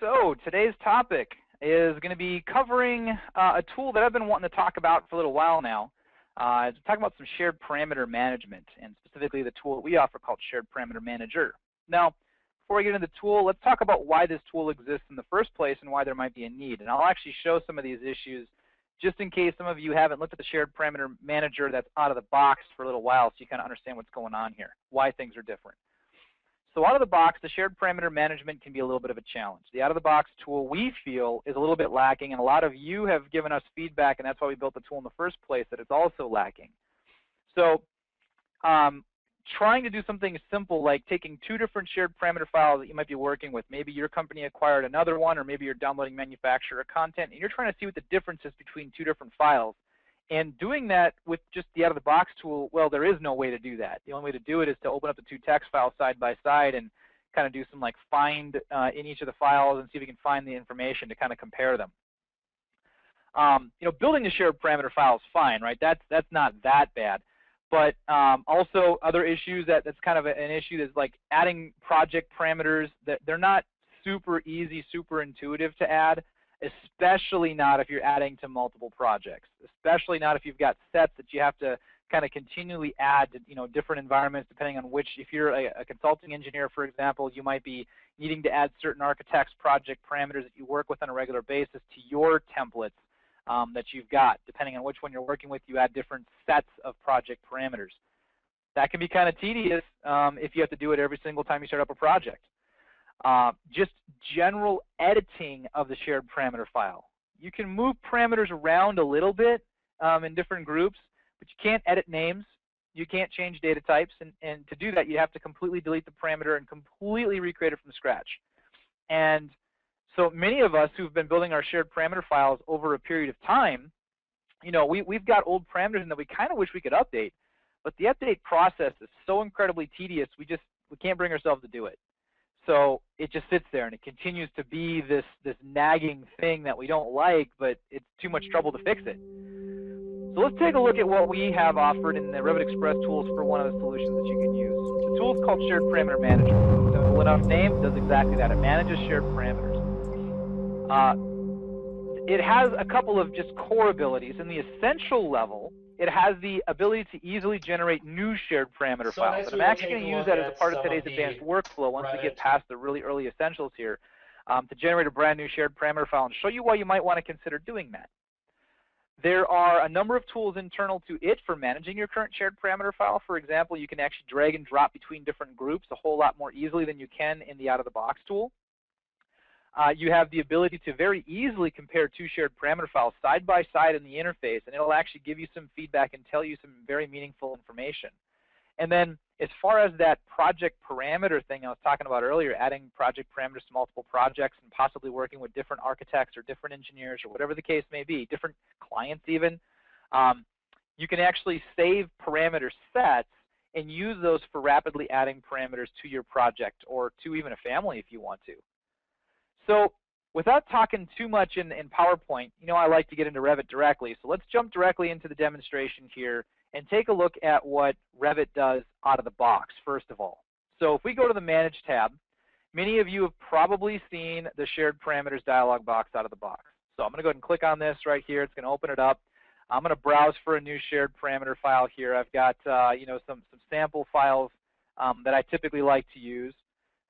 So today's topic is going to be covering a tool that I've been wanting to talk about for a little while now. It's talking about some shared parameter management, and specifically the tool that we offer called Shared Parameter Manager. Now, before we get into the tool, let's talk about why this tool exists in the first place and why there might be a need. And I'll actually show some of these issues just in case some of you haven't looked at the Shared Parameter Manager that's out of the box for a little while, so you kind of understand what's going on here, why things are different. So out of the box, the shared parameter management can be a little bit of a challenge. The out-of-the-box tool, we feel, is a little bit lacking, and a lot of you have given us feedback, and that's why we built the tool in the first place, that it's also lacking. So trying to do something simple like taking two different shared parameter files that you might be working with, maybe your company acquired another one, or maybe you're downloading manufacturer content, and you're trying to see what the difference is between two different files. And doing that with just the out-of-the-box tool, well, there is no way to do that. The only way to do it is to open up the two text files side by side and kind of do some like find in each of the files and see if we can find the information to kind of compare them. Building a shared parameter file is fine, right? That's not that bad. But also other issues that's kind of an issue is like adding project parameters that they're not super easy, super intuitive to add, especially not if you're adding to multiple projects, especially not if you've got sets that you have to kind of continually add to different environments depending on which, if you're a consulting engineer, for example, you might be needing to add certain architects project parameters that you work with on a regular basis to your templates that you've got. Depending on which one you're working with, you add different sets of project parameters. That can be kind of tedious if you have to do it every single time you start up a project. Just general editing of the shared parameter file. You can move parameters around a little bit in different groups, but you can't edit names. You can't change data types, and to do that, you have to completely delete the parameter and completely recreate it from scratch. And so many of us who've been building our shared parameter files over a period of time, we've got old parameters in that we kind of wish we could update, but the update process is so incredibly tedious, we can't bring ourselves to do it. So it just sits there and it continues to be this nagging thing that we don't like, but it's too much trouble to fix it. So let's take a look at what we have offered in the Revit Express Tools for one of the solutions that you can use. The tool is called Shared Parameter Manager. Simple enough name, does exactly that. It manages shared parameters. It has a couple of just core abilities. In the essential level, it has the ability to easily generate new shared parameter files. And I'm actually going to use that as a part of today's advanced workflow once we get past the really early essentials here to generate a brand new shared parameter file and show you why you might want to consider doing that. There are a number of tools internal to it for managing your current shared parameter file. For example, you can actually drag and drop between different groups a whole lot more easily than you can in the out-of-the-box tool. You have the ability to very easily compare two shared parameter files side by side in the interface, and it'll actually give you some feedback and tell you some very meaningful information. And then as far as that project parameter thing I was talking about earlier, adding project parameters to multiple projects and possibly working with different architects or different engineers or whatever the case may be, different clients even, you can actually save parameter sets and use those for rapidly adding parameters to your project or to even a family if you want to. So without talking too much in PowerPoint, I like to get into Revit directly. So let's jump directly into the demonstration here and take a look at what Revit does out of the box, first of all. So if we go to the Manage tab, many of you have probably seen the Shared Parameters dialog box out of the box. So I'm going to go ahead and click on this right here. It's going to open it up. I'm going to browse for a new shared parameter file here. I've got some sample files that I typically like to use.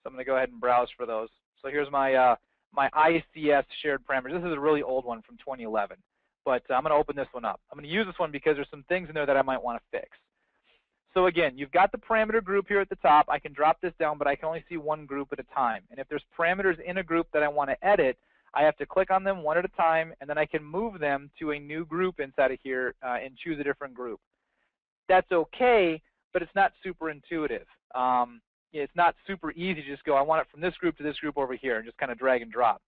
So I'm going to go ahead and browse for those. So here's my my ICS shared parameters. This is a really old one from 2011, but I'm going to open this one up. I'm going to use this one because there's some things in there that I might want to fix. So again, you've got the parameter group here at the top. I can drop this down, but I can only see one group at a time. And if there's parameters in a group that I want to edit, I have to click on them one at a time, and then I can move them to a new group inside of here and choose a different group. That's okay, but it's not super intuitive. It's not super easy to just go, I want it from this group to this group over here, and just kind of drag and drop.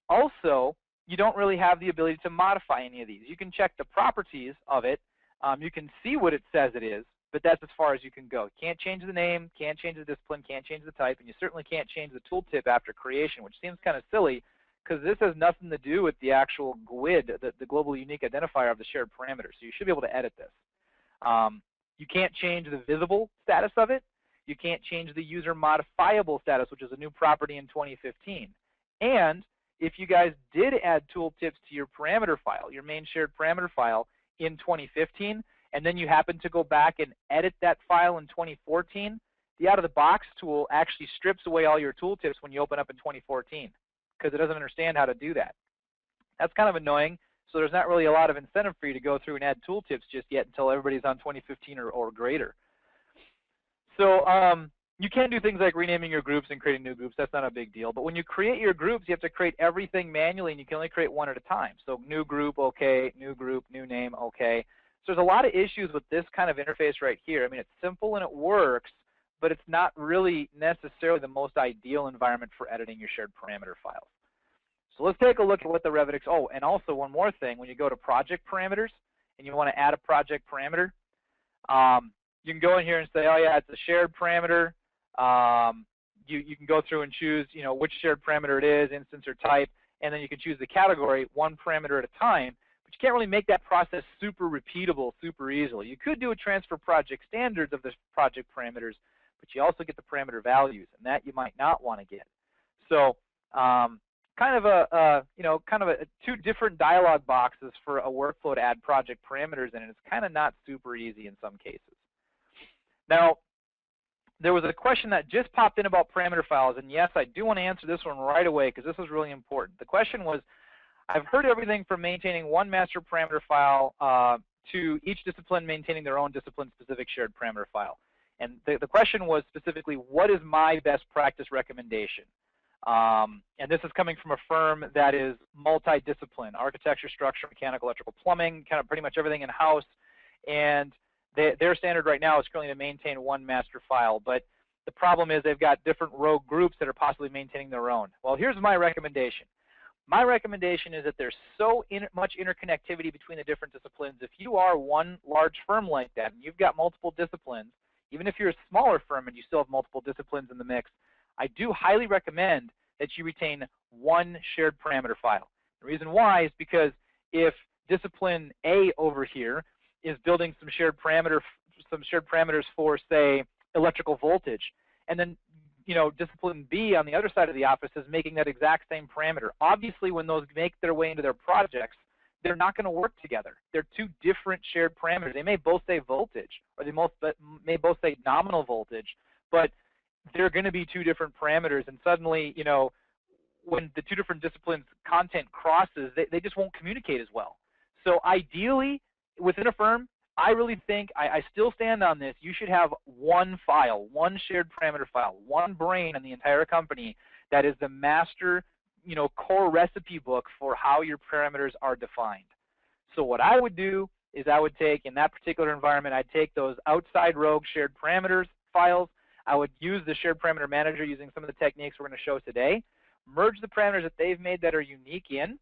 Also, you don't really have the ability to modify any of these. You can check the properties of it. You can see what it says it is, but that's as far as you can go. Can't change the name, can't change the discipline, can't change the type, and you certainly can't change the tooltip after creation, which seems kind of silly because this has nothing to do with the actual GUID, the global unique identifier of the shared parameter. So you should be able to edit this. You can't change the visible status of it. You can't change the user modifiable status, which is a new property in 2015. And if you guys did add tooltips to your parameter file, your main shared parameter file in 2015, and then you happen to go back and edit that file in 2014, the out-of-the-box tool actually strips away all your tooltips when you open up in 2014 because it doesn't understand how to do that. That's kind of annoying, so there's not really a lot of incentive for you to go through and add tooltips just yet until everybody's on 2015 or greater. So you can do things like renaming your groups and creating new groups. That's not a big deal. But when you create your groups, you have to create everything manually, and you can only create one at a time. So new group, okay. New group, new name, okay. So there's a lot of issues with this kind of interface right here. I mean, it's simple and it works, but it's not really necessarily the most ideal environment for editing your shared parameter files. So let's take a look at what the Revit, oh, and also one more thing, when you go to project parameters and you want to add a project parameter, you can go in here and say, oh yeah, it's a shared parameter. You can go through and choose, you know, which shared parameter it is, instance or type, and then you can choose the category one parameter at a time, but you can't really make that process super repeatable super easily. You could do a transfer project standards of the project parameters, but you also get the parameter values, and that you might not want to get. So kind of a two different dialog boxes for a workflow to add project parameters in, and it's kind of not super easy in some cases. Now, there was a question that just popped in about parameter files, and yes, I do want to answer this one right away because this is really important. The question was, I've heard everything from maintaining one master parameter file to each discipline maintaining their own discipline-specific shared parameter file. And the question was specifically, what is my best practice recommendation? And this is coming from a firm that is multidiscipline, architecture, structure, mechanical, electrical, plumbing, kind of pretty much everything in-house. And their standard right now is currently to maintain one master file, but the problem is they've got different rogue groups that are possibly maintaining their own. Well, here's my recommendation. My recommendation is that there's so much interconnectivity between the different disciplines. If you are one large firm like that and you've got multiple disciplines, even if you're a smaller firm and you still have multiple disciplines in the mix, I do highly recommend that you retain one shared parameter file. The reason why is because if discipline A over here is building some shared parameters for, say, electrical voltage, and then discipline B on the other side of the office is making that exact same parameter. Obviously, when those make their way into their projects, they're not going to work together. They're two different shared parameters. They may both say voltage, or they may both say nominal voltage, but they're going to be two different parameters, and suddenly, when the two different disciplines content crosses, they just won't communicate as well. So ideally, within a firm, I really think, I still stand on this, you should have one file, one shared parameter file, one brain in the entire company that is the master, core recipe book for how your parameters are defined. So what I would do is I would take, in that particular environment, I'd take those outside rogue shared parameters files, I would use the shared parameter manager using some of the techniques we're going to show today, merge the parameters that they've made that are unique in,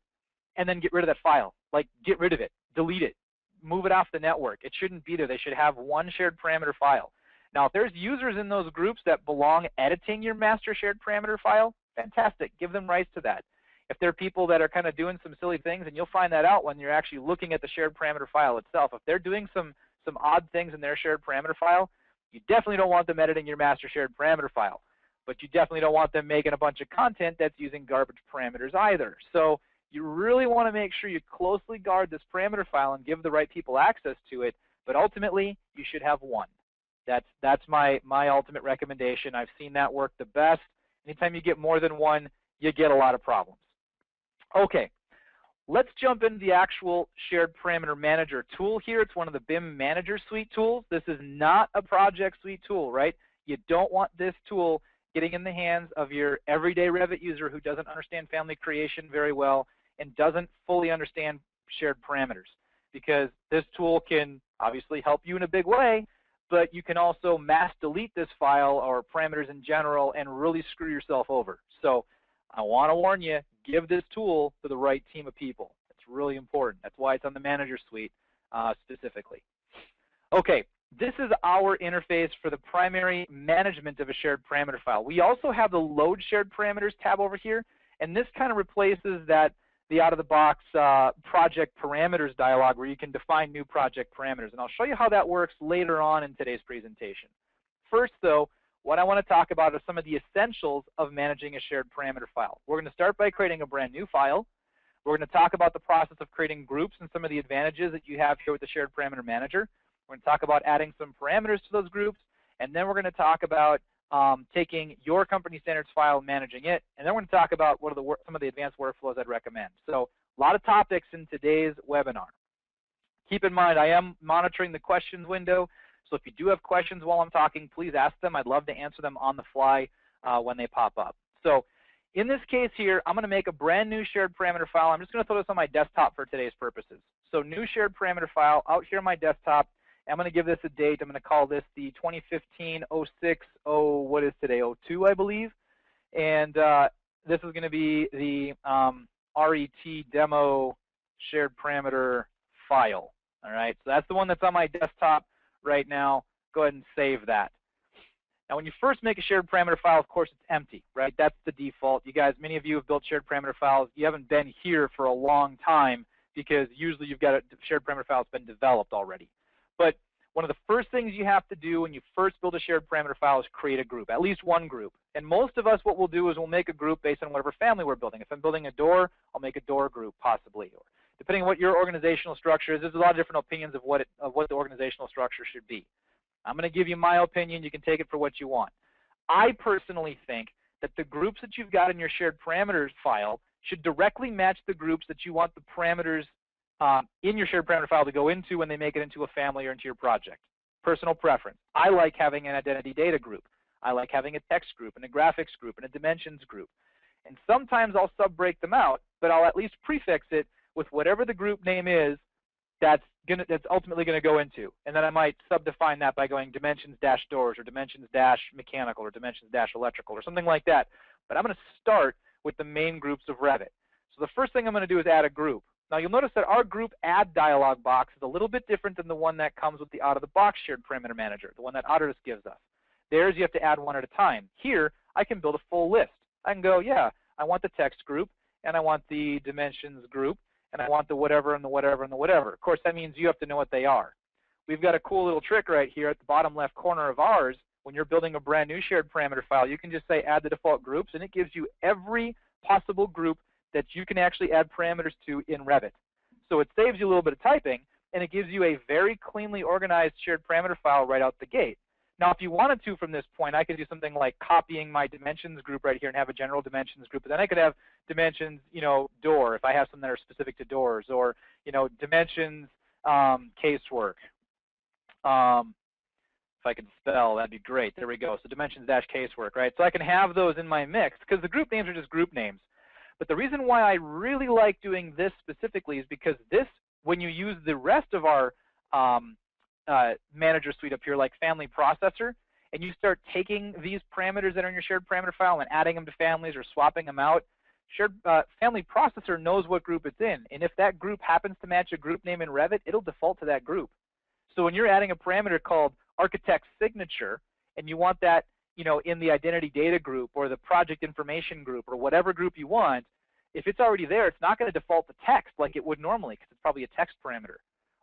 and then get rid of that file. Like, get rid of it, delete it, move it off the network. It shouldn't be there. They should have one shared parameter file. Now, if there's users in those groups that belong editing your master shared parameter file, fantastic. Give them rights to that. If there are people that are kind of doing some silly things, and you'll find that out when you're actually looking at the shared parameter file itself. If they're doing some odd things in their shared parameter file, you definitely don't want them editing your master shared parameter file. But you definitely don't want them making a bunch of content that's using garbage parameters either. So you really want to make sure you closely guard this parameter file and give the right people access to it. But ultimately, you should have one. That's my ultimate recommendation. I've seen that work the best. Anytime you get more than one, you get a lot of problems. Okay, let's jump into the actual shared parameter manager tool here. It's one of the BIM manager suite tools. This is not a project suite tool, right? You don't want this tool getting in the hands of your everyday Revit user who doesn't understand family creation very well and doesn't fully understand shared parameters, because this tool can obviously help you in a big way, but you can also mass delete this file or parameters in general and really screw yourself over. So I want to warn you, give this tool to the right team of people. It's really important. That's why it's on the manager suite specifically. Okay, this is our interface for the primary management of a shared parameter file. We also have the load shared parameters tab over here, and this kind of replaces the out-of-the-box project parameters dialog where you can define new project parameters. And I'll show you how that works later on in today's presentation. First, though, what I want to talk about are some of the essentials of managing a shared parameter file. We're going to start by creating a brand new file. We're going to talk about the process of creating groups and some of the advantages that you have here with the shared parameter manager. We're going to talk about adding some parameters to those groups, and then we're going to talk about taking your company standards file and managing it, and then we're going to talk about what are some of the advanced workflows I'd recommend. So a lot of topics in today's webinar. Keep in mind, I am monitoring the questions window, so if you do have questions while I'm talking, please ask them. I'd love to answer them on the fly when they pop up. So in this case here, I'm going to make a brand new shared parameter file. I'm just going to throw this on my desktop for today's purposes. So new shared parameter file out here on my desktop. I'm going to give this a date. I'm going to call this the 2015-06, what is today, 02, I believe. And this is going to be the RET demo shared parameter file. All right, so that's the one that's on my desktop right now. Go ahead and save that. Now, when you first make a shared parameter file, of course, it's empty, right? That's the default. You guys, many of you have built shared parameter files. You haven't been here for a long time because usually you've got a shared parameter file that's been developed already. But one of the first things you have to do when you first build a shared parameter file is create a group, at least one group. And most of us, what we'll do is we'll make a group based on whatever family we're building. If I'm building a door, I'll make a door group possibly. Or depending on what your organizational structure is, there's a lot of different opinions of what the organizational structure should be. I'm going to give you my opinion. You can take it for what you want. I personally think that the groups that you've got in your shared parameters file should directly match the groups that you want the parameters in your shared parameter file to go into when they make it into a family or into your project. Personal preference. I like having an identity data group. I like having a text group and a graphics group and a dimensions group. And sometimes I'll sub-break them out, but I'll at least prefix it with whatever the group name is that's ultimately going to go into. And then I might subdefine that by going dimensions-doors or dimensions-mechanical or dimensions-electrical or something like that. But I'm going to start with the main groups of Revit. So the first thing I'm going to do is add a group. Now you'll notice that our group add dialog box is a little bit different than the one that comes with the out-of-the-box shared parameter manager, the one that Autodesk gives us. Theirs you have to add one at a time. Here I can build a full list. I can go, yeah, I want the text group, and I want the dimensions group, and I want the whatever and the whatever and the whatever. Of course, that means you have to know what they are. We've got a cool little trick right here at the bottom left corner of ours. When you're building a brand new shared parameter file, you can just say add the default groups, and it gives you every possible group that you can actually add parameters to in Revit. So it saves you a little bit of typing, and it gives you a very cleanly organized shared parameter file right out the gate. Now, if you wanted to from this point, I could do something like copying my dimensions group right here and have a general dimensions group. But then I could have dimensions, door, if I have some that are specific to doors, or, dimensions casework. If I can spell, that'd be great. There we go. So dimensions-casework, right? So I can have those in my mix because the group names are just group names. But the reason why I really like doing this specifically is because this, when you use the rest of our manager suite up here, like family processor, and you start taking these parameters that are in your shared parameter file and adding them to families or swapping them out, shared family processor knows what group it's in. And if that group happens to match a group name in Revit, it'll default to that group. So when you're adding a parameter called architect signature, and you want that in the identity data group or the project information group or whatever group you want, if it's already there, it's not going to default to text like it would normally because it's probably a text parameter.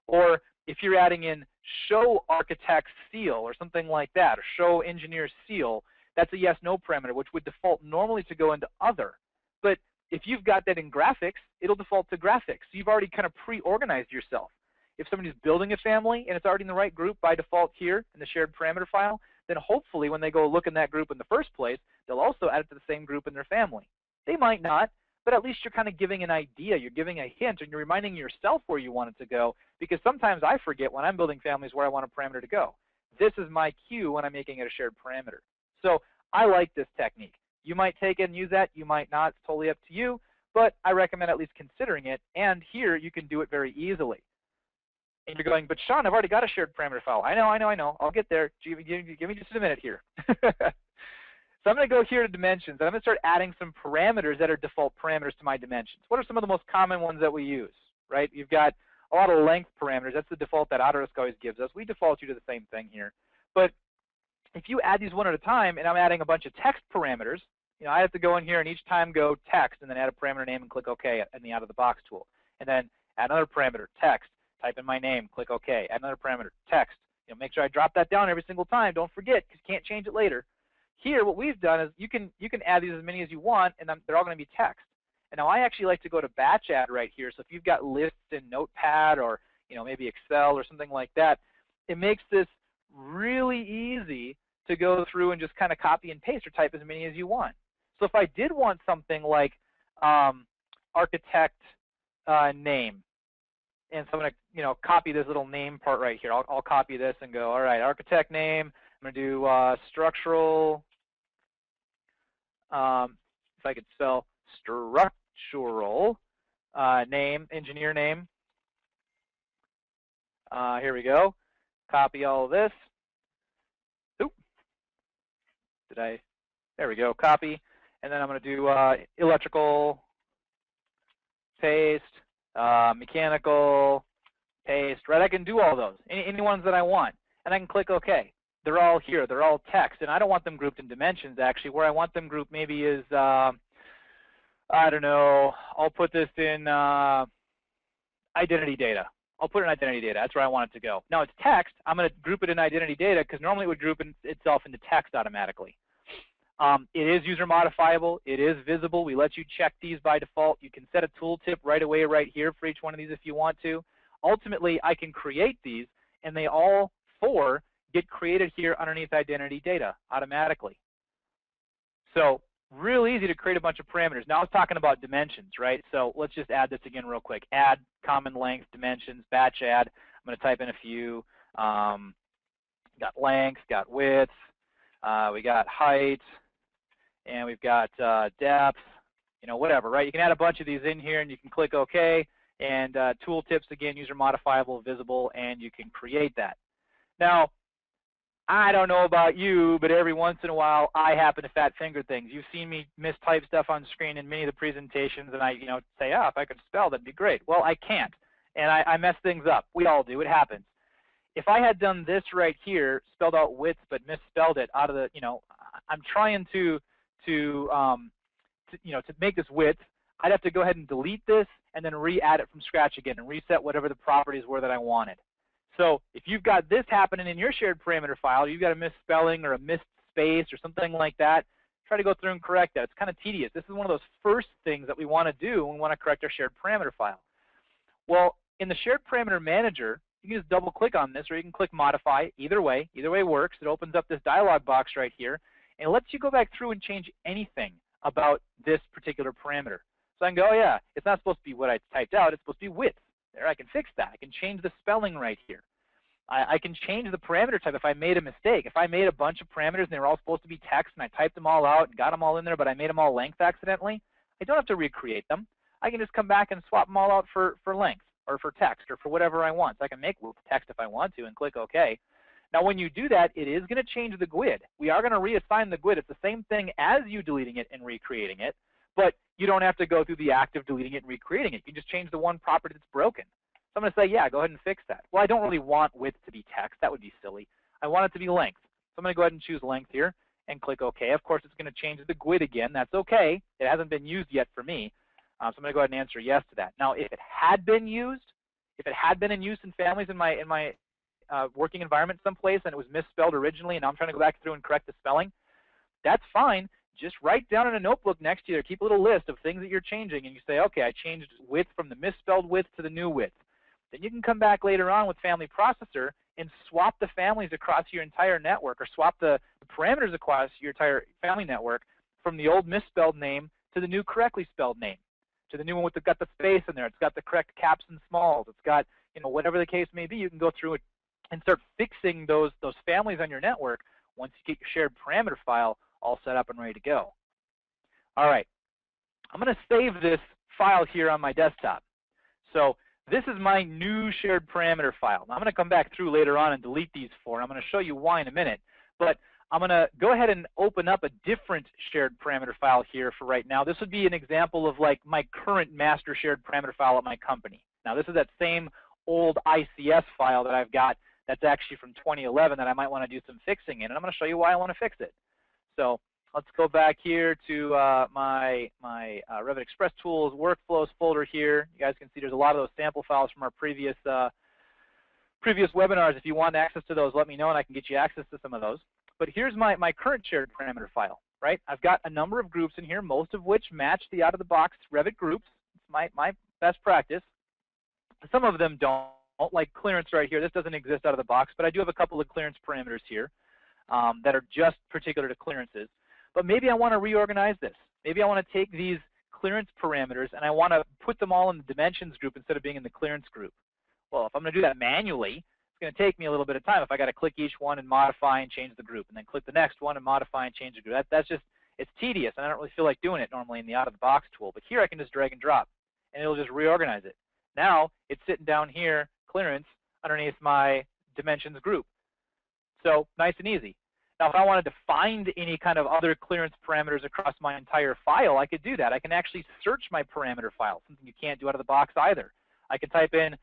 Or if you're adding in show architect seal or something like that, or show engineer seal, that's a yes/no parameter, which would default normally to go into other. But if you've got that in graphics, it'll default to graphics. So you've already kind of pre-organized yourself. If somebody's building a family and it's already in the right group by default here in the shared parameter file, then hopefully when they go look in that group in the first place, they'll also add it to the same group in their family. They might not, but at least you're kind of giving an idea. You're giving a hint, and you're reminding yourself where you want it to go, because sometimes I forget when I'm building families where I want a parameter to go. This is my cue when I'm making it a shared parameter. So I like this technique. You might take it and use that. You might not. It's totally up to you, but I recommend at least considering it, and here you can do it very easily. And you're going, but Sean, I've already got a shared parameter file. I know. I'll get there. Give me just a minute here. So I'm going to go here to dimensions, and I'm going to start adding some parameters that are default parameters to my dimensions. What are some of the most common ones that we use, right? You've got a lot of length parameters. That's the default that Autodesk always gives us. We default you to the same thing here. But if you add these one at a time, and I'm adding a bunch of text parameters, I have to go in here and each time go text and then add a parameter name and click OK in the out-of-the-box tool. And then add another parameter, text, type in my name, click OK. Add another parameter, text. Make sure I drop that down every single time. Don't forget, because you can't change it later. here what we've done is you can add these as many as you want, and they're all going to be text. And now I actually like to go to batch add right here. So if you've got lists in Notepad or maybe Excel or something like that, it makes this really easy to go through and just kind of copy and paste or type as many as you want. So if I did want something like architect name, and so I'm going to copy this little name part right here. I'll copy this and go, all right, architect name. I'm going to do structural. If I could spell structural name, engineer name. Here we go. Copy all of this. Oop. There we go. Copy. And then I'm going to do electrical, paste, mechanical, paste, right? I can do all those, any ones that I want. And I can click OK. They're all here. They're all text. And I don't want them grouped in dimensions, actually. Where I want them grouped maybe is, I don't know, I'll put this in identity data. I'll put it in identity data. That's where I want it to go. Now it's text. I'm going to group it in identity data because normally it would group itself into text automatically. It is user modifiable. It is visible. We let you check these by default. You can set a tooltip right away right here for each one of these if you want to. Ultimately, I can create these, and they all 4 get created here underneath identity data automatically. So real easy to create a bunch of parameters. Now I was talking about dimensions, right? So let's just add this again real quick. Add common length dimensions, batch add. I'm going to type in a few. Got length, got width, we got height, and we've got depth, whatever, right? You can add a bunch of these in here, and you can click OK. And tooltips, again, user modifiable, visible, and you can create that. Now, I don't know about you, but every once in a while, I happen to fat finger things. You've seen me mistype stuff on screen in many of the presentations, and I, say, if I could spell, that'd be great. Well, I can't, and I mess things up. We all do. It happens. If I had done this right here, spelled out width but misspelled it out of the, I'm trying to make this width, I'd have to go ahead and delete this and then re-add it from scratch again and reset whatever the properties were that I wanted. So if you've got this happening in your shared parameter file, you've got a misspelling or a missed space or something like that, try to go through and correct that. It's kind of tedious. This is one of those first things that we want to do when we want to correct our shared parameter file. Well, in the shared parameter manager, you can just double click on this, or you can click modify. Either way works. It opens up this dialog box right here, and it lets you go back through and change anything about this particular parameter. So I can go, oh yeah, it's not supposed to be what I typed out, it's supposed to be width. There, I can fix that. I can change the spelling right here. I can change the parameter type if I made a mistake. If I made a bunch of parameters and they were all supposed to be text and I typed them all out and got them all in there, but I made them all length accidentally, I don't have to recreate them. I can just come back and swap them all out for length or for text or for whatever I want. So I can make text if I want to and click OK. Now when you do that, it is going to change the GUID. We are going to reassign the GUID. It's the same thing as you deleting it and recreating it, but you don't have to go through the act of deleting it and recreating it. You can just change the one property that's broken. So I'm going to say, yeah, go ahead and fix that. Well, I don't really want width to be text. That would be silly. I want it to be length. So I'm going to go ahead and choose length here and click OK. Of course, it's going to change the GUID again. That's OK. It hasn't been used yet for me. So I'm going to go ahead and answer yes to that. Now, if it had been used, if it had been in use in families in my working environment someplace and it was misspelled originally and now I'm trying to go back through and correct the spelling, that's fine. Just write down in a notebook next to you, keep a little list of things that you're changing, and you say, okay, I changed width from the misspelled width to the new width. Then you can come back later on with Family Processor and swap the families across your entire network, or swap the parameters across your entire family network from the old misspelled name to the new correctly spelled name, to the new one with got the space in there. It's got the correct caps and smalls. It's got, whatever the case may be. You can go through it and start fixing those families on your network once you get your shared parameter file all set up and ready to go. All right, I'm going to save this file here on my desktop. So this is my new shared parameter file. Now I'm going to come back through later on and delete these 4. I'm going to show you why in a minute. But I'm going to go ahead and open up a different shared parameter file here for right now. This would be an example of like my current master shared parameter file at my company. Now this is that same old ICS file that I've got that's actually from 2011 that I might want to do some fixing in, and I'm going to show you why I want to fix it. So let's go back here to my Revit Express Tools workflows folder here. You guys can see there's a lot of those sample files from our previous webinars. If you want access to those, let me know and I can get you access to some of those. But here's my current shared parameter file, right? I've got a number of groups in here, most of which match the out-of-the-box Revit groups. It's my best practice. Some of them don't, like clearance right here. This doesn't exist out of the box, but I do have a couple of clearance parameters here that are just particular to clearances. But maybe I want to reorganize this. Maybe I want to take these clearance parameters and I want to put them all in the dimensions group instead of being in the clearance group. Well, if I'm going to do that manually, it's going to take me a little bit of time if I got to click each one and modify and change the group, and then click the next one and modify and change the group. That's just, it's tedious, and I don't really feel like doing it normally in the out-of-the-box tool. But here I can just drag and drop, and it'll just reorganize it. Now it's sitting down here, clearance, underneath my dimensions group. So nice and easy. Now, if I wanted to find any kind of other clearance parameters across my entire file, I could do that. I can actually search my parameter file, something you can't do out of the box either. I can type in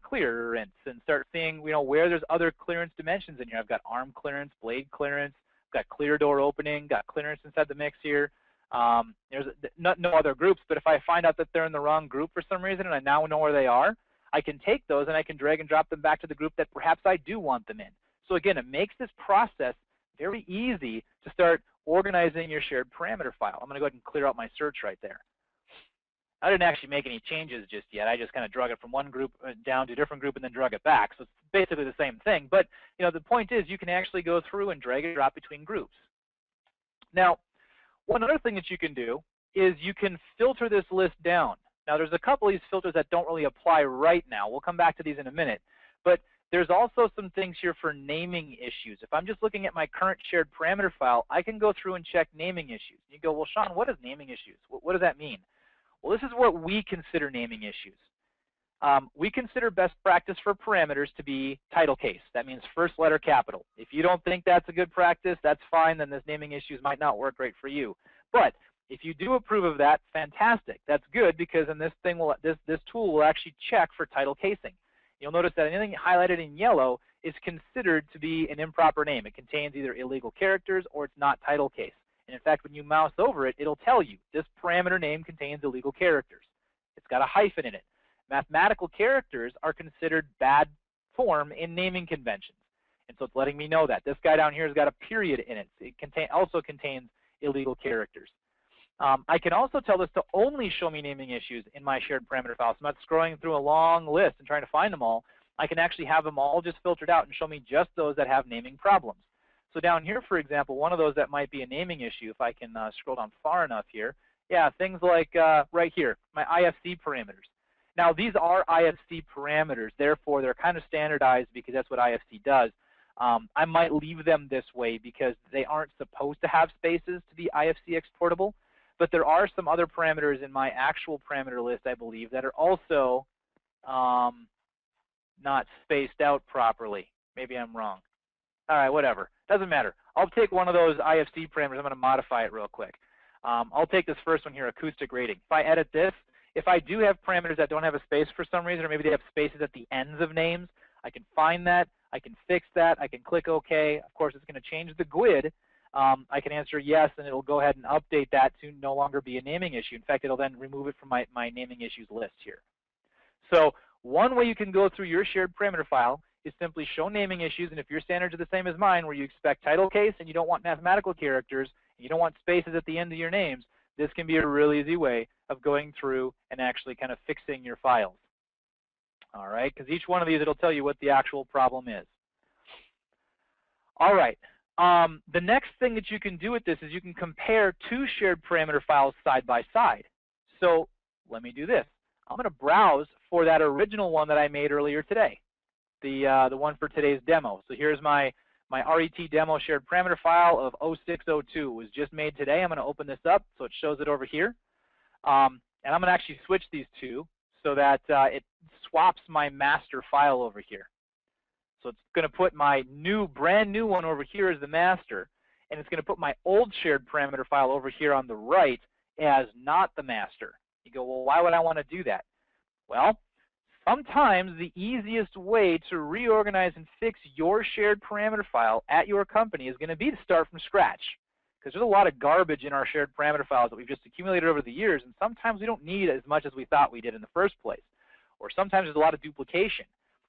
clearance and start seeing, where there's other clearance dimensions in here. I've got arm clearance, blade clearance, got clear door opening, got clearance inside the mix here. There's no other groups, but if I find out that they're in the wrong group for some reason and I now know where they are, I can take those and I can drag and drop them back to the group that perhaps I do want them in. So again, it makes this process very easy to start organizing your shared parameter file. I'm going to go ahead and clear out my search right there. I didn't actually make any changes just yet. I just kind of drug it from one group down to a different group and then drug it back. So it's basically the same thing. But the point is you can actually go through and drag and drop between groups. Now, one other thing that you can do is you can filter this list down. Now, there's a couple of these filters that don't really apply right now. We'll come back to these in a minute. But there's also some things here for naming issues. If I'm just looking at my current shared parameter file, I can go through and check naming issues. You go, well, Sean, what is naming issues? What does that mean? Well, this is what we consider naming issues. We consider best practice for parameters to be title case. That means first letter capital. If you don't think that's a good practice, that's fine. Then this naming issues might not work great for you. But if you do approve of that, fantastic. That's good because then this tool will actually check for title casing. You'll notice that anything highlighted in yellow is considered to be an improper name. It contains either illegal characters or it's not title case. And in fact, when you mouse over it, it'll tell you this parameter name contains illegal characters. It's got a hyphen in it. Mathematical characters are considered bad form in naming conventions. And so it's letting me know that. This guy down here has got a period in it. It also contains illegal characters. I can also tell this to only show me naming issues in my shared parameter file. So I'm not scrolling through a long list and trying to find them all. I can actually have them all just filtered out and show me just those that have naming problems. So down here, for example, one of those that might be a naming issue, if I can scroll down far enough here, yeah, things like right here, my IFC parameters. Now, these are IFC parameters. Therefore, they're kind of standardized because that's what IFC does. I might leave them this way because they aren't supposed to have spaces to be IFC exportable. But there are some other parameters in my actual parameter list, I believe, that are also not spaced out properly. Maybe I'm wrong. All right, whatever. Doesn't matter. I'll take one of those IFC parameters. I'm going to modify it real quick. I'll take this first one here, acoustic rating. If I edit this, if I do have parameters that don't have a space for some reason, or maybe they have spaces at the ends of names, I can find that. I can fix that. I can click OK. Of course, it's going to change the GUID. I can answer yes, and it'll go ahead and update that to no longer be a naming issue. In fact, it'll then remove it from my naming issues list here. So one way you can go through your shared parameter file is simply show naming issues, and if your standards are the same as mine, where you expect title case and you don't want mathematical characters, and you don't want spaces at the end of your names, this can be a really easy way of going through and actually kind of fixing your files. All right, because each one of these, it'll tell you what the actual problem is. All right. The next thing that you can do with this is you can compare two shared parameter files side by side. So let me do this. I'm going to browse for that original one that I made earlier today, the one for today's demo. So here's my RET demo shared parameter file of 0602. It was just made today. I'm going to open this up so it shows it over here. And I'm going to actually switch these two so that it swaps my master file over here. So it's going to put my brand new one over here as the master, and it's going to put my old shared parameter file over here on the right as not the master. You go, well, why would I want to do that? Well, sometimes the easiest way to reorganize and fix your shared parameter file at your company is going to be to start from scratch, because there's a lot of garbage in our shared parameter files that we've just accumulated over the years, and sometimes we don't need as much as we thought we did in the first place, or sometimes there's a lot of duplication.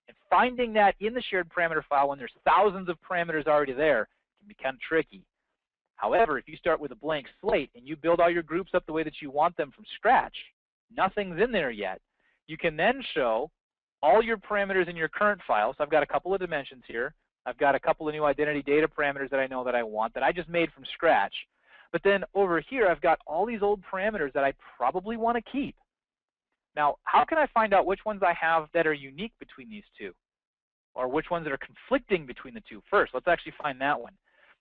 And finding that in the shared parameter file when there's thousands of parameters already there can be kind of tricky. However, if you start with a blank slate and you build all your groups up the way that you want them from scratch, nothing's in there yet, you can then show all your parameters in your current file. So I've got a couple of dimensions here. I've got a couple of new identity data parameters that I know that I want that I just made from scratch. But then over here, I've got all these old parameters that I probably want to keep. Now, how can I find out which ones I have that are unique between these two? Or which ones that are conflicting between the two? First, let's actually find that one.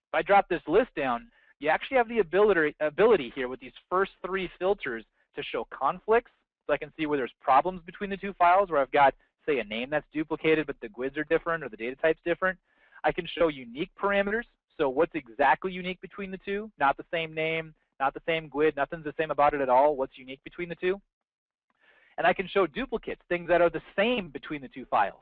If I drop this list down, you actually have the ability here with these first three filters to show conflicts. So I can see where there's problems between the two files, where I've got, say, a name that's duplicated but the GUIDs are different or the data type's different. I can show unique parameters. So what's exactly unique between the two? Not the same name, not the same GUID, nothing's the same about it at all. What's unique between the two? And I can show duplicates, things that are the same between the two files.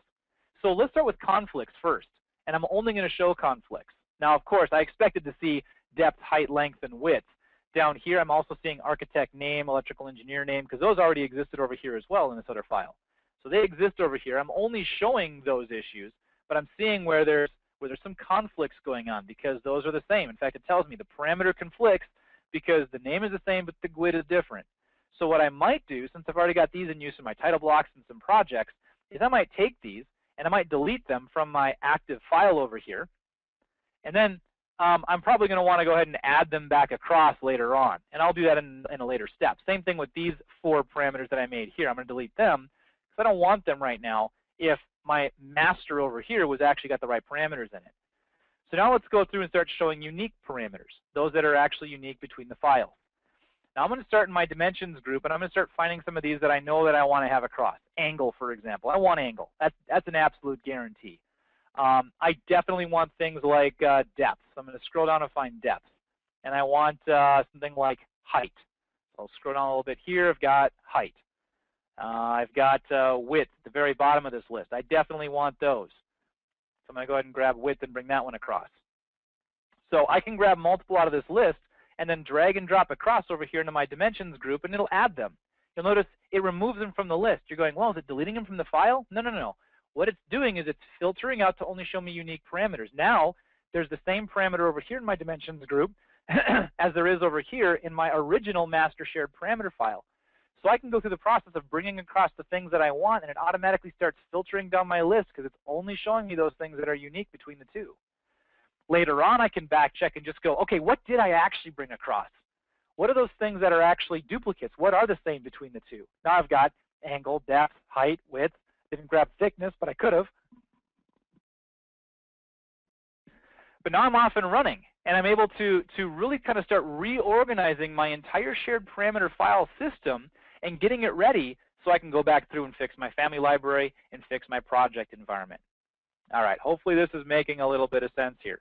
So let's start with conflicts first. And I'm only going to show conflicts. Now, of course, I expected to see depth, height, length, and width. Down here, I'm also seeing architect name, electrical engineer name, because those already existed over here as well in this other file. So they exist over here. I'm only showing those issues, but I'm seeing where there's some conflicts going on because those are the same. In fact, it tells me the parameter conflicts because the name is the same, but the GUID is different. So what I might do, since I've already got these in use in my title blocks and some projects, is I might take these and I might delete them from my active file over here. And then I'm probably going to want to go ahead and add them back across later on. And I'll do that in a later step. Same thing with these 4 parameters that I made here. I'm going to delete them because I don't want them right now if my master over here was actually got the right parameters in it. So now let's go through and start showing unique parameters, those that are actually unique between the files. Now I'm going to start in my dimensions group, and I'm going to start finding some of these that I know that I want to have across. Angle, for example. I want angle. That's an absolute guarantee. I definitely want things like depth. So I'm going to scroll down and find depth. And I want something like height. So I'll scroll down a little bit here. I've got height. I've got width at the very bottom of this list. I definitely want those. So I'm going to go ahead and grab width and bring that one across. So I can grab multiple out of this list and then drag and drop across over here into my dimensions group, and it'll add them. You'll notice it removes them from the list. You're going, well, is it deleting them from the file? No, no, no. What it's doing is it's filtering out to only show me unique parameters. Now, there's the same parameter over here in my dimensions group as there is over here in my original master shared parameter file. So I can go through the process of bringing across the things that I want, and it automatically starts filtering down my list because it's only showing me those things that are unique between the two. Later on, I can back check and just go, okay, what did I actually bring across? What are those things that are actually duplicates? What are the same between the two? Now I've got angle, depth, height, width. Didn't grab thickness, but I could have. But now I'm off and running, and I'm able to really kind of start reorganizing my entire shared parameter file system and getting it ready so I can go back through and fix my family library and fix my project environment. All right, hopefully this is making a little bit of sense here.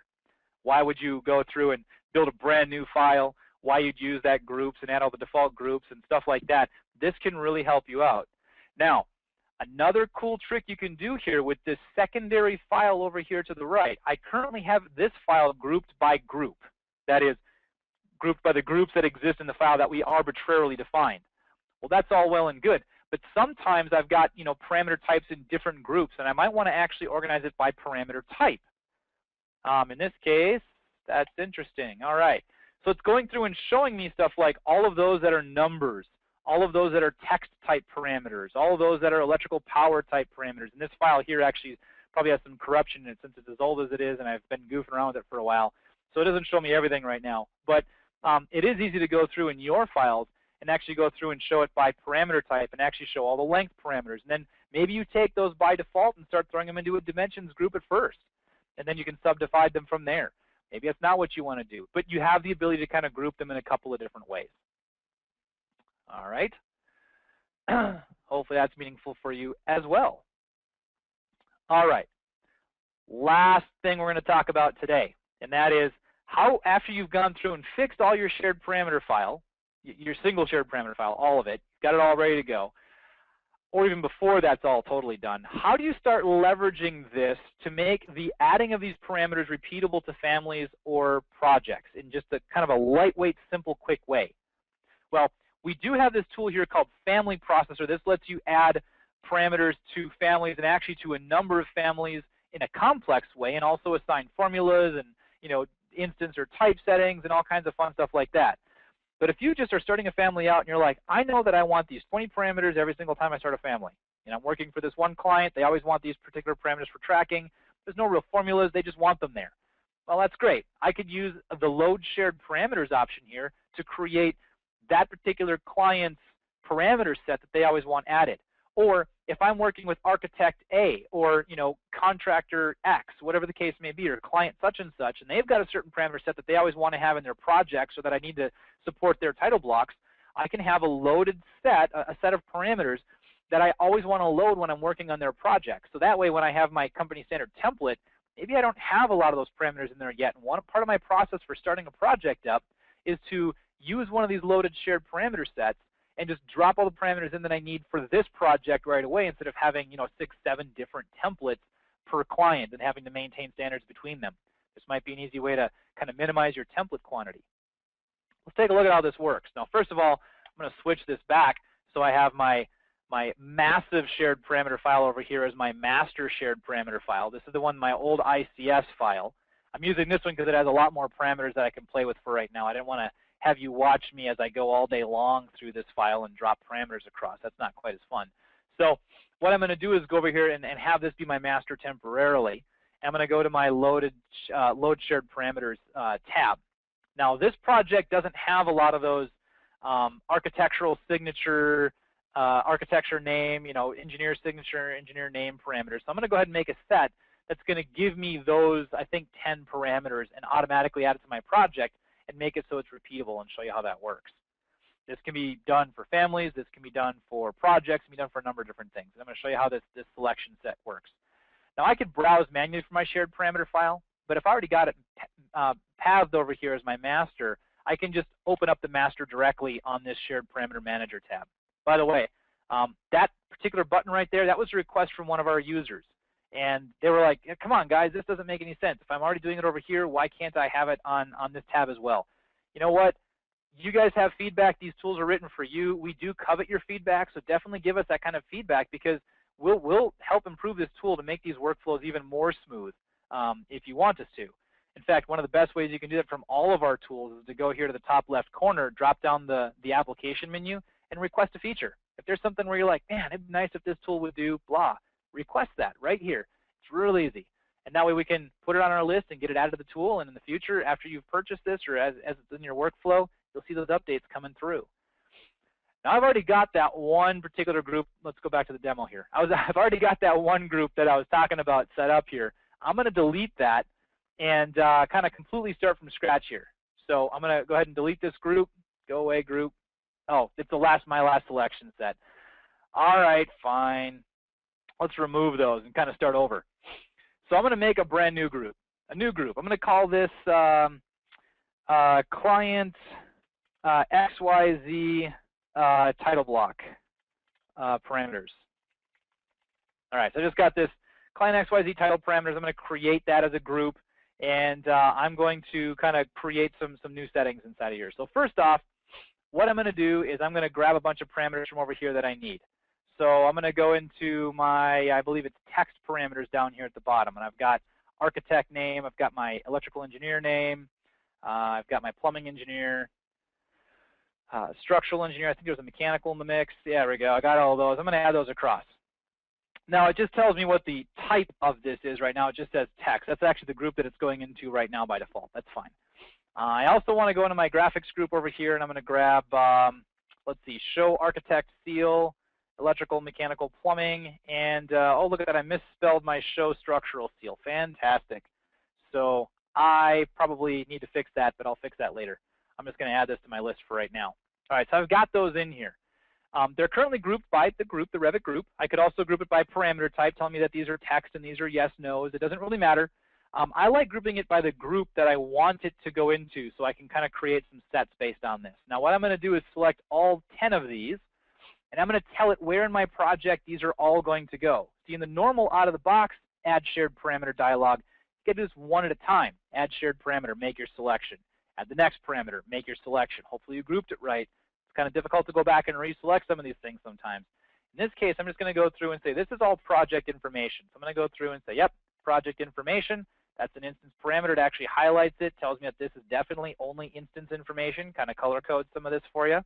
Why would you go through and build a brand new file? Why you'd use that groups and add all the default groups and stuff like that? This can really help you out. Now, another cool trick you can do here with this secondary file over here to the right, I currently have this file grouped by group. That is, grouped by the groups that exist in the file that we arbitrarily defined. Well, that's all well and good, but sometimes I've got, parameter types in different groups, and I might want to actually organize it by parameter type. In this case, that's interesting. All right, so it's going through and showing me stuff like all of those that are numbers, all of those that are text type parameters, all of those that are electrical power type parameters. And this file here actually probably has some corruption in it since it's as old as it is, and I've been goofing around with it for a while. So it doesn't show me everything right now. But it is easy to go through in your files and actually go through and show it by parameter type and actually show all the length parameters. And then maybe you take those by default and start throwing them into a dimensions group at first. And then you can subdivide them from there. Maybe that's not what you want to do, but you have the ability to kind of group them in a couple of different ways. All right. Hopefully that's meaningful for you as well. All right. Last thing we're going to talk about today, and that is how, after you've gone through and fixed all your shared parameter file, your single shared parameter file, all of it, got it all ready to go, or even before that's all totally done, how do you start leveraging this to make the adding of these parameters repeatable to families or projects in just a kind of a lightweight, simple, quick way? Well, we do have this tool here called Family Processor. This lets you add parameters to families and actually to a number of families in a complex way, and also assign formulas and instance or type settings and all kinds of fun stuff like that. But if you just are starting a family out and you're like, I know that I want these 20 parameters every single time I start a family. And I'm working for this one client. They always want these particular parameters for tracking. There's no real formulas. They just want them there. Well, that's great. I could use the load shared parameters option here to create that particular client's parameter set that they always want added. Or if I'm working with architect A or contractor X, whatever the case may be, or client such and such, and they've got a certain parameter set that they always want to have in their projects so that I need to support their title blocks, I can have a loaded set, a set of parameters that I always want to load when I'm working on their project. So that way when I have my company standard template, maybe I don't have a lot of those parameters in there yet. And one part of my process for starting a project up is to use one of these loaded shared parameter sets and just drop all the parameters in that I need for this project right away instead of having 6, 7 different templates per client and having to maintain standards between them. This might be an easy way to kind of minimize your template quantity. Let's take a look at how this works. Now, first of all, I'm going to switch this back so I have my massive shared parameter file over here as my master shared parameter file. This is the one, my old ICS file. I'm using this one because it has a lot more parameters that I can play with for right now. I didn't want to have you watch me as I go all day long through this file and drop parameters across. That's not quite as fun. So what I'm going to do is go over here and have this be my master temporarily. I'm going to go to my load shared parameters tab. Now this project doesn't have a lot of those architectural signature, architecture name, engineer signature, engineer name parameters. So I'm going to go ahead and make a set that's going to give me those, I think, 10 parameters and automatically add it to my project and make it so it's repeatable and show you how that works. This can be done for families. This can be done for projects. It can be done for a number of different things. I'm going to show you how this selection set works. Now, I could browse manually for my shared parameter file, but if I already got it pathed over here as my master, I can just open up the master directly on this shared parameter manager tab. By the way, that particular button right there, that was a request from one of our users. And they were like, come on, guys, this doesn't make any sense. If I'm already doing it over here, why can't I have it on this tab as well? You know what? You guys have feedback. These tools are written for you. We do covet your feedback, so definitely give us that kind of feedback because we'll help improve this tool to make these workflows even more smooth if you want us to. In fact, one of the best ways you can do that from all of our tools is to go here to the top left corner, drop down the application menu, and request a feature. If there's something where you're like, man, it'd be nice if this tool would do blah, request that right here. It's real easy. And that way we can put it on our list and get it added to the tool. And in the future, after you've purchased this or as it's in your workflow, you'll see those updates coming through. Now I've already got that one particular group. Let's go back to the demo here. I've already got that one group that I was talking about set up here. I'm going to delete that and kind of completely start from scratch here. So I'm going to go ahead and delete this group. Go away group. Oh, it's my last selection set. All right, fine. Let's remove those and kind of start over. So I'm going to make a brand new group, I'm going to call this client XYZ title block parameters. All right, so I just got this client XYZ title parameters. I'm going to create that as a group, and I'm going to kind of create some new settings inside of here. So first off, what I'm going to do is I'm going to grab a bunch of parameters from over here that I need. So I'm going to go into my, I believe it's text parameters down here at the bottom, and I've got architect name, I've got my electrical engineer name, I've got my plumbing engineer, structural engineer. I think there's a mechanical in the mix. Yeah, there we go. I got all those. I'm going to add those across. Now it just tells me what the type of this is right now. It just says text. That's actually the group that it's going into right now by default. That's fine. I also want to go into my graphics group over here, and I'm going to grab, let's see, show architect seal, electrical, mechanical, plumbing, and oh, look at that. I misspelled my show structural seal. Fantastic. So I probably need to fix that, but I'll fix that later. I'm just going to add this to my list for right now. All right, so I've got those in here. They're currently grouped by the Revit group. I could also group it by parameter type, telling me that these are text and these are yes, no's. It doesn't really matter. I like grouping it by the group that I want it to go into so I can kind of create some sets based on this. Now what I'm going to do is select all 10 of these, and I'm going to tell it where in my project these are all going to go. See, in the normal out-of-the-box add shared parameter dialog, you can do this one at a time. Add shared parameter, make your selection. Add the next parameter, make your selection. Hopefully you grouped it right. It's kind of difficult to go back and reselect some of these things sometimes. In this case, I'm just going to go through and say, this is all project information. So I'm going to go through and say, yep, project information. That's an instance parameter. It actually highlights it, tells me that this is definitely only instance information, kind of color code some of this for you.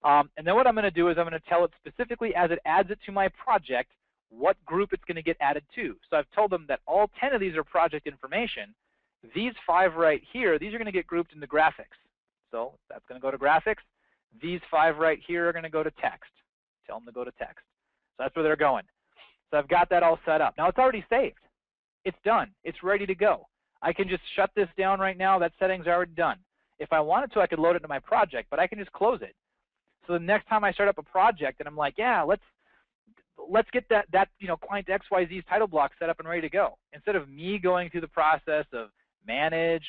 And then what I'm going to do is I'm going to tell it specifically as it adds it to my project what group it's going to get added to. So I've told them that all 10 of these are project information. These 5 right here, these are going to get grouped into graphics. So that's going to go to graphics. These 5 right here are going to go to text. Tell them to go to text. So that's where they're going. So I've got that all set up. Now it's already saved. It's done. It's ready to go. I can just shut this down right now. That setting's already done. If I wanted to, I could load it into my project, but I can just close it. So the next time I start up a project and I'm like, yeah, let's get that client XYZ's title block set up and ready to go. Instead of me going through the process of manage,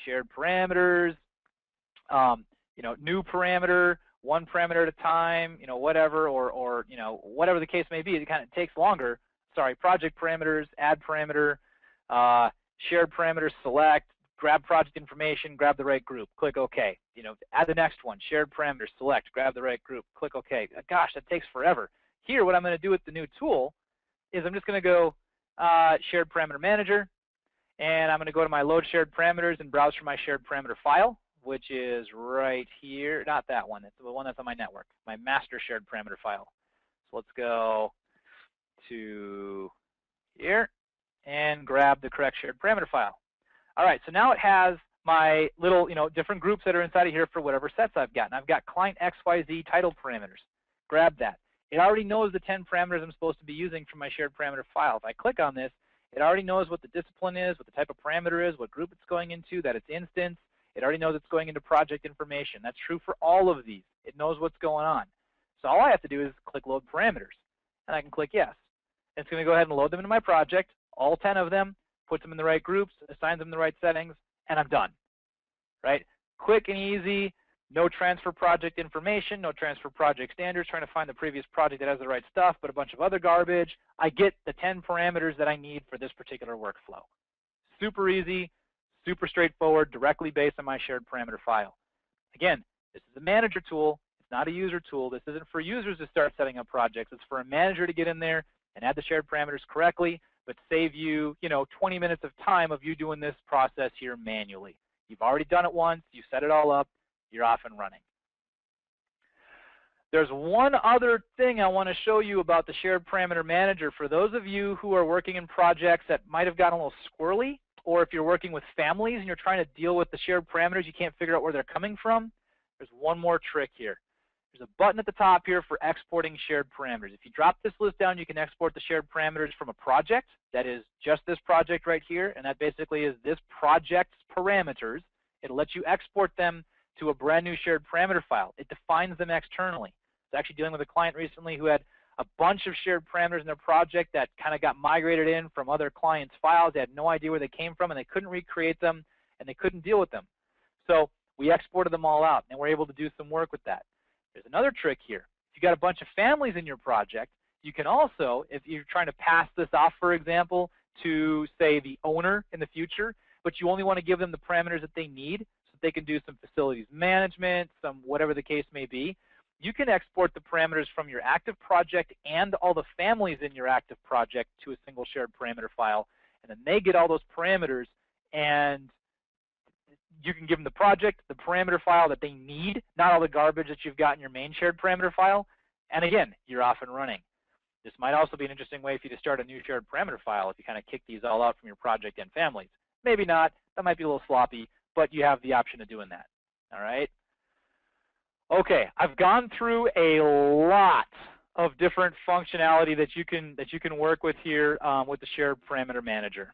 shared parameters, new parameter, one parameter at a time, whatever, or whatever the case may be, it kind of takes longer. Sorry, project parameters, add parameter, shared parameters, select, grab project information, grab the right group, click OK. Add the next one, shared parameters, select, grab the right group, click OK. Gosh, that takes forever. Here, what I'm going to do with the new tool is I'm just going to go shared parameter manager, and I'm going to go to my load shared parameters and browse for my shared parameter file, which is right here. Not that one. It's the one that's on my network, my master shared parameter file. So let's go to here and grab the correct shared parameter file. All right, so now it has my little, different groups that are inside of here for whatever sets I've got. And I've got client XYZ title parameters. Grab that. It already knows the 10 parameters I'm supposed to be using for my shared parameter file. If I click on this, it already knows what the discipline is, what the type of parameter is, what group it's going into, that it's instance. It already knows it's going into project information. That's true for all of these. It knows what's going on. So all I have to do is click load parameters, and I can click yes. It's going to go ahead and load them into my project, all 10 of them, puts them in the right groups, assigns them the right settings, and I'm done. Right? Quick and easy, no transfer project information, no transfer project standards, trying to find the previous project that has the right stuff, but a bunch of other garbage. I get the 10 parameters that I need for this particular workflow. Super easy, super straightforward, directly based on my shared parameter file. Again, this is a manager tool. It's not a user tool. This isn't for users to start setting up projects. It's for a manager to get in there and add the shared parameters correctly, but save you, 20 minutes of time of you doing this process here manually. You've already done it once. You set it all up. You're off and running. There's one other thing I want to show you about the shared parameter manager for those of you who are working in projects that might have gotten a little squirrely, or if you're working with families and you're trying to deal with the shared parameters, you can't figure out where they're coming from. There's one more trick here. There's a button at the top here for exporting shared parameters. If you drop this list down, you can export the shared parameters from a project. That is just this project right here, and that basically is this project's parameters. It'll let you export them to a brand new shared parameter file. It defines them externally. I was actually dealing with a client recently who had a bunch of shared parameters in their project that kind of got migrated in from other clients' files. They had no idea where they came from, and they couldn't recreate them, and they couldn't deal with them. So we exported them all out, and we're able to do some work with that. There's another trick here. If you've got a bunch of families in your project, you can also, if you're trying to pass this off, for example, to, say, the owner in the future, but you only want to give them the parameters that they need so that they can do some facilities management, some whatever the case may be, you can export the parameters from your active project and all the families in your active project to a single shared parameter file, and then they get all those parameters, and you can give them the project, the parameter file that they need, not all the garbage that you've got in your main shared parameter file, and again, you're off and running. This might also be an interesting way for you to start a new shared parameter file if you kind of kick these all out from your project and families. Maybe not. That might be a little sloppy, but you have the option of doing that. All right? Okay, I've gone through a lot of different functionality that you can work with here with the shared parameter manager.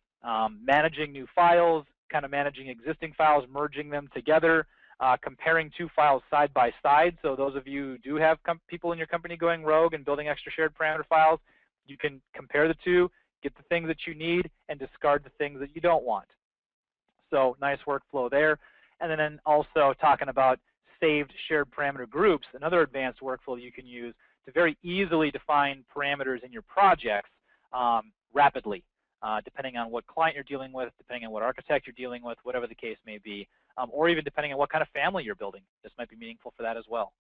Managing new files, kind of managing existing files, merging them together, comparing two files side by side. So those of you who do have people in your company going rogue and building extra shared parameter files, you can compare the two, get the things that you need, and discard the things that you don't want. So nice workflow there. And then also talking about saved shared parameter groups, another advanced workflow you can use to very easily define parameters in your projects rapidly, depending on what client you're dealing with, depending on what architect you're dealing with, whatever the case may be, or even depending on what kind of family you're building. This might be meaningful for that as well.